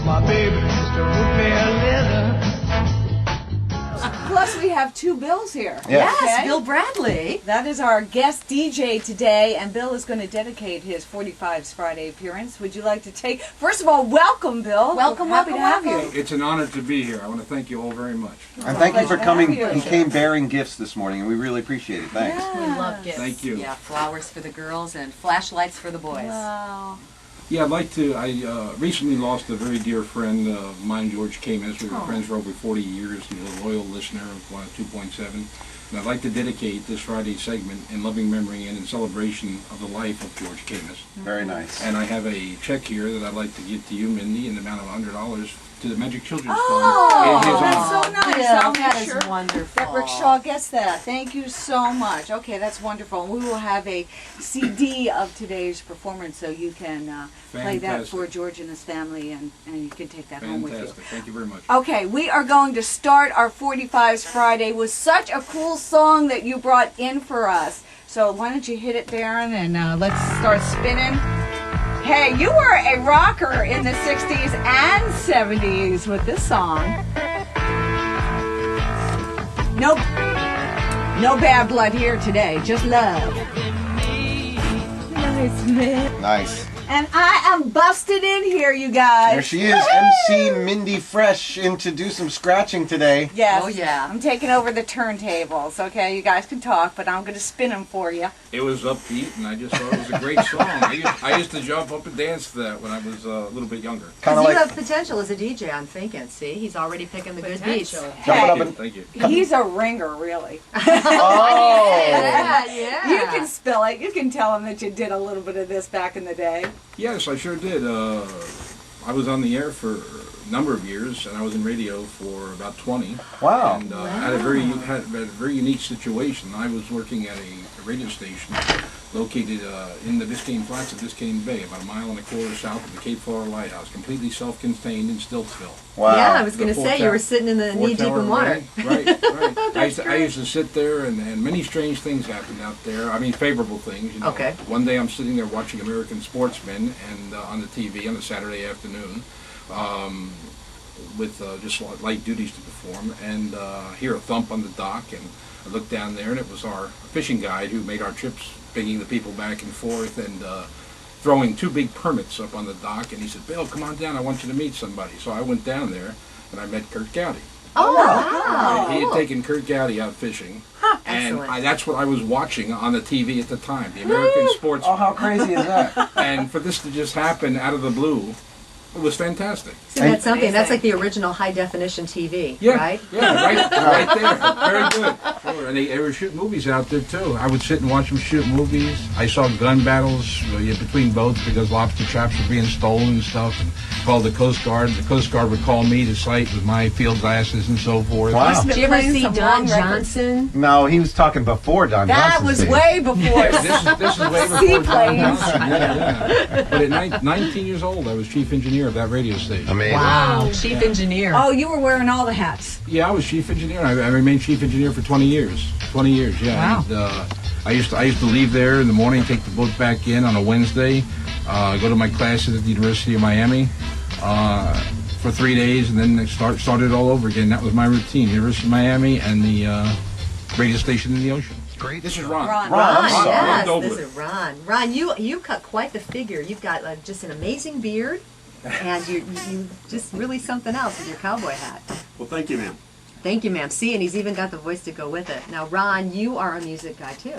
My baby used to whip me a leather. Plus, we have two Bills here. Yes. Okay? Bill Bradley. That is our guest DJ today, and Bill is going to dedicate his 45's Friday appearance. Would you like to take... First of all, welcome, Bill. Welcome, Happy to have welcome. you. It's an honor to be here. I want to thank you all very much. And thank you for coming. Pleasure to have He you. came bearing gifts this morning, and we really appreciate it. Thanks. We love gifts. Thank you. Yeah, flowers for the girls and flashlights for the boys. Wow. Yeah, I'd like to. I recently lost a very dear friend of mine, George Camus. We were friends for over 40 years. He was a loyal listener of 2.7. And I'd like to dedicate this Friday segment in loving memory and in celebration of the life of George Camus. Very nice. And I have a check here that I'd like to give to you, Mindy, in the amount of $100 to the Majic Children's Oh, Fund. in his that's honor. so nice. Yeah, I'll that make is sure wonderful. that Rick Shaw gets that. Thank you so much. Okay, that's wonderful. We will have a CD of today's performance, so you can play that Fantastic. for George and his family, and you can take that home with you. Fantastic. Thank you very much. Okay, we are going to start our 45's Friday with such a cool song that you brought in for us. So why don't you hit it, Darren, and let's start spinning. Hey, you were a rocker in the 60s and 70s with this song. Nope. No bad blood here today, just love. Nice, man. Nice. And I am busted in here, you guys. There she is, MC Mindy Fresh, in to do some scratching today. Yes. Oh, yeah. I'm taking over the turntables. Okay, you guys can talk, but I'm going to spin them for you. It was upbeat, and I just thought it was a great song. I used to jump up and dance to that when I was a little bit younger. Kind of You like have potential as a DJ, I'm thinking. See, he's already picking the good beats. jumping up and... Thank you. He's a ringer, really. Oh! Yeah. You can spill it. You can tell him that you did a little bit of this back in the day. Yes, I sure did. I was on the air for a number of years, and I was in radio for about 20. Wow. And had a very unique situation. I was working at a radio station located in the Biscayne Flats of Biscayne Bay, about 1.25 miles south of the Cape Floral Lighthouse, completely self-contained in Stiltsville. Wow. Yeah, I was going to The say, you were sitting in the knee deep in water. Right, right. I used to sit there, and many strange things happened out there. I mean, favorable things. You know. Okay. One day I'm sitting there watching American Sportsmen and on the TV on a Saturday afternoon, with just light duties to perform, and hear a thump on the dock, and I looked down there, and it was our fishing guide who made our trips, bringing the people back and forth, and throwing 2 big permits up on the dock, and he said, "Bill, come on down, I want you to meet somebody." So I went down there, and I met Kurt Gowdy. Oh, wow. He had taken Kurt Gowdy out fishing, and Excellent. that's what I was watching on the TV at the time, the American Sports. Oh, how crazy is that? And for this to just happen out of the blue, it was fantastic. See, that's something. That's like the original high-definition TV, Yeah, right? yeah, right there. Very good. Sure. And they were shooting movies out there too. I would sit and watch them shoot movies. I saw gun battles between boats because lobster traps were being stolen and stuff. And called the Coast Guard. The Coast Guard would call me to sight with my field glasses and so forth. Wow. Did you ever Playing see some Don long records. Johnson? No, he was talking before Don That Johnson's was days. way before. This is way before Don Seaplanes. Johnson. Yeah. But at 19 years old, I was chief engineer of that radio station. Amazing. Wow, chief engineer. Oh, you were wearing all the hats. Yeah, I was chief engineer. I remained chief engineer for 20 years. 20 years, yeah. Wow. And, I used to leave there in the morning, take the boat back in on a Wednesday, go to my classes at the University of Miami for 3 days, and then started all over again. That was my routine: University of Miami and the radio station in the ocean. Great. This is Ron. Ron. Ron, I'm sorry. Yes, Ron this Dobler. is Ron. Ron, you cut quite the figure. You've got just an amazing beard, and you just really something else with your cowboy hat. Well, thank you, ma'am. Thank you, ma'am. See, and he's even got the voice to go with it. Now, Ron, you are a music guy too.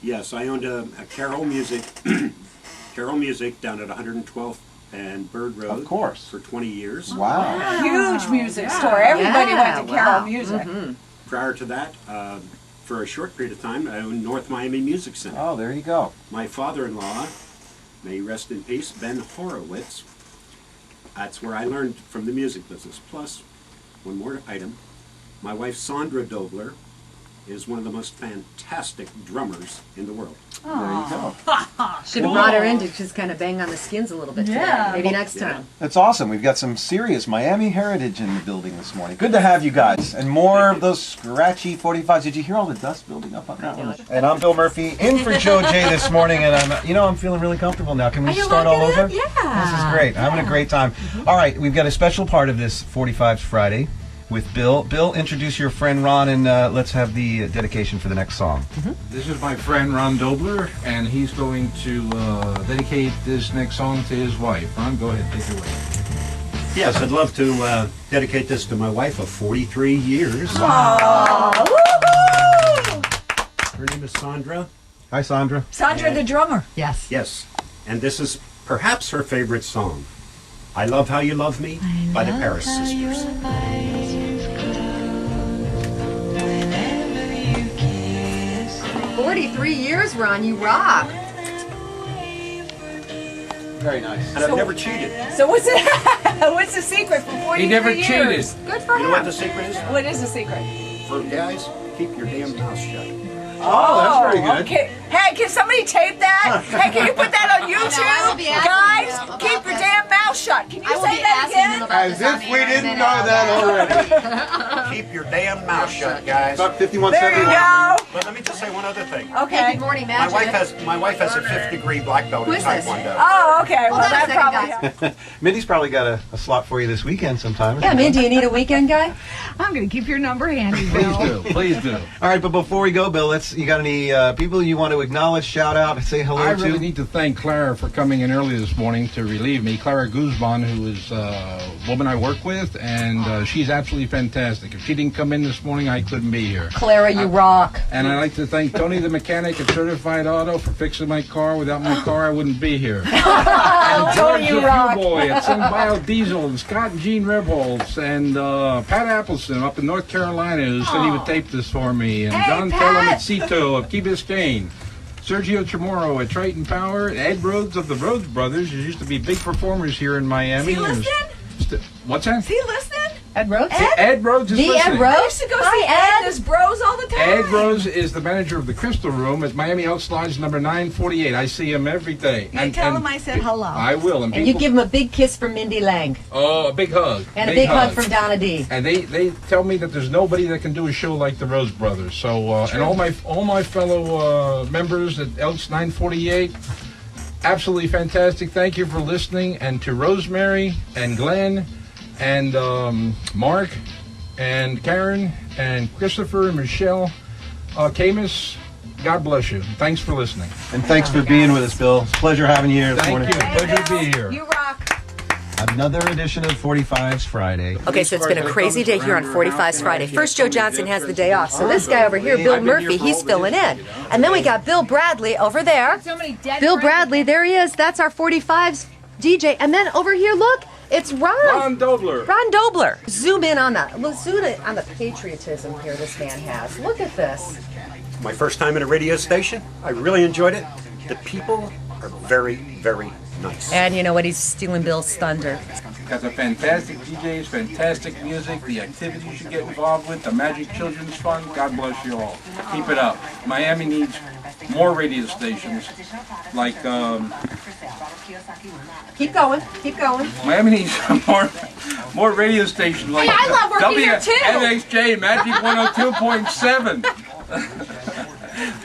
Yes, I owned a Carol Music, Carol Music down at 112th and Bird Road. Of course. For 20 years. Wow. Huge music store. Everybody Yeah, went to Carol wow. Music. Prior to that, for a short period of time, I owned North Miami Music Center. Oh, there you go. My father-in-law, may he rest in peace, Ben Horowitz. That's where I learned from the music business. Plus, one more item. My wife, Sandra Dobler, is one of the most fantastic drummers in the world. There you go. Should have brought her in to just kind of bang on the skins a little bit today. Maybe next time. That's awesome. We've got some serious Miami heritage in the building this morning. Good to have you guys. And more of those scratchy 45s. Did you hear all the dust building up on that one? And I'm Bill Murphy, in for Joe J this morning, and I'm feeling really comfortable now. Can we start all over? Yeah. This is great. I'm having a great time. All right, we've got a special part of this 45's Friday with Bill. Bill, introduce your friend Ron, and let's have the dedication for the next song. This is my friend Ron Dobler, and he's going to dedicate this next song to his wife. Ron, go ahead, take it away. Yes, I'd love to dedicate this to my wife of 43 years. Aww. Woo-hoo! Her name is Sandra. Hi, Sandra. Sandra the drummer. Yes. Yes, and this is perhaps her favorite song. I Love How You Love Me by the Paris Sisters. 43 years, Ron. You rock. Very nice. And I've never cheated. So what's the secret for 43 He never years? cheated. Good for You him. know what the secret is? What is the secret? For guys, keep your damn mouth shut. Oh, that's very good. Okay. Hey, can somebody tape that? Hey, can you put that on YouTube? I will be asking Guys, him about keep your that. damn mouth shut. Can you I will say be that asking him again? about As this on if we air, didn't and know then that already. Keep your damn mouth shut, guys. About 51 There you go. But let me just say one other thing. Hey, Okay. good morning, My Magic. wife has a 5th-degree black belt Who in is this? Taekwondo. Oh, okay. Well, Hold on a that second, probably guys. helps. Mindy's probably got a slot for you this weekend sometime. Yeah, Mindy, you need a weekend guy? I'm going to keep your number handy, Please do, please do. All right, but before we go, Bill, you got any people you want to acknowledge, shout out, say hello I to? really need to thank Clara for coming in early this morning to relieve me. Clara Guzman, who is a woman I work with, and she's absolutely fantastic. If she didn't come in this morning, I couldn't be here. Clara, you rock. And I'd like to thank Tony the mechanic at Certified Auto for fixing my car. Without my car, I wouldn't be here. And George you the rock. Fuel Boy at Sun Biodiesel, and Scott and Gene Rebholz, and Pat Appleson up in North Carolina, who said he would tape this for me, and John Telemancito of Key Biscayne, Sergio Chamorro at Triton Power, Ed Rhodes of the Rhodes Brothers, who used to be big performers here in Miami. Is he listening? What's that? Is he listening? Ed Rhodes? Ed Rhodes is The listening. Ed Rhodes? I used to go see Hi, Ed and Ed. his bros all the time. Ed Rose is the manager of the Crystal Room at Miami Elks Lodge number 948. I see him every day. You tell him I said hello. I will. And you give him a big kiss from Mindy Lang. Oh, a big hug. And a big hug from Donna D. And they tell me that there's nobody that can do a show like the Rose Brothers. So and all my fellow members at Elks 948, absolutely fantastic. Thank you for listening, and to Rosemary and Glenn and Mark and Karen and Christopher and Michelle Camus, God bless you. Thanks for listening. And thanks for being with us, Bill. It's a pleasure having you here this Thank morning. you. Pleasure to be here. You rock. Another edition of 45's Friday. Okay, so it's been a crazy day here on 45's Friday. First, Joe Johnson has the day off. So this guy over here, Bill Murphy, he's filling in. And then we got Bill Bradley over there. So many dead Bill friends. Bradley, there he is. That's our 45's DJ. And then over here, look, it's Ron Dobler. Ron Dobler. Zoom in on that. Let's zoom in on the patriotism here this man has. Look at this. My first time at a radio station. I really enjoyed it. The people are very, very nice. And you know what? He's stealing Bill's thunder. Got the fantastic DJs, fantastic music, the activities you get involved with, the Majic Children's Fund. God bless you all. Keep it up. Miami needs more radio stations like Keep going. Keep going. Miami needs more radio stations like Hey, I love working here, too. WMXJ Magic 102.7.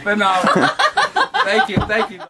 Phenomenal. Thank you.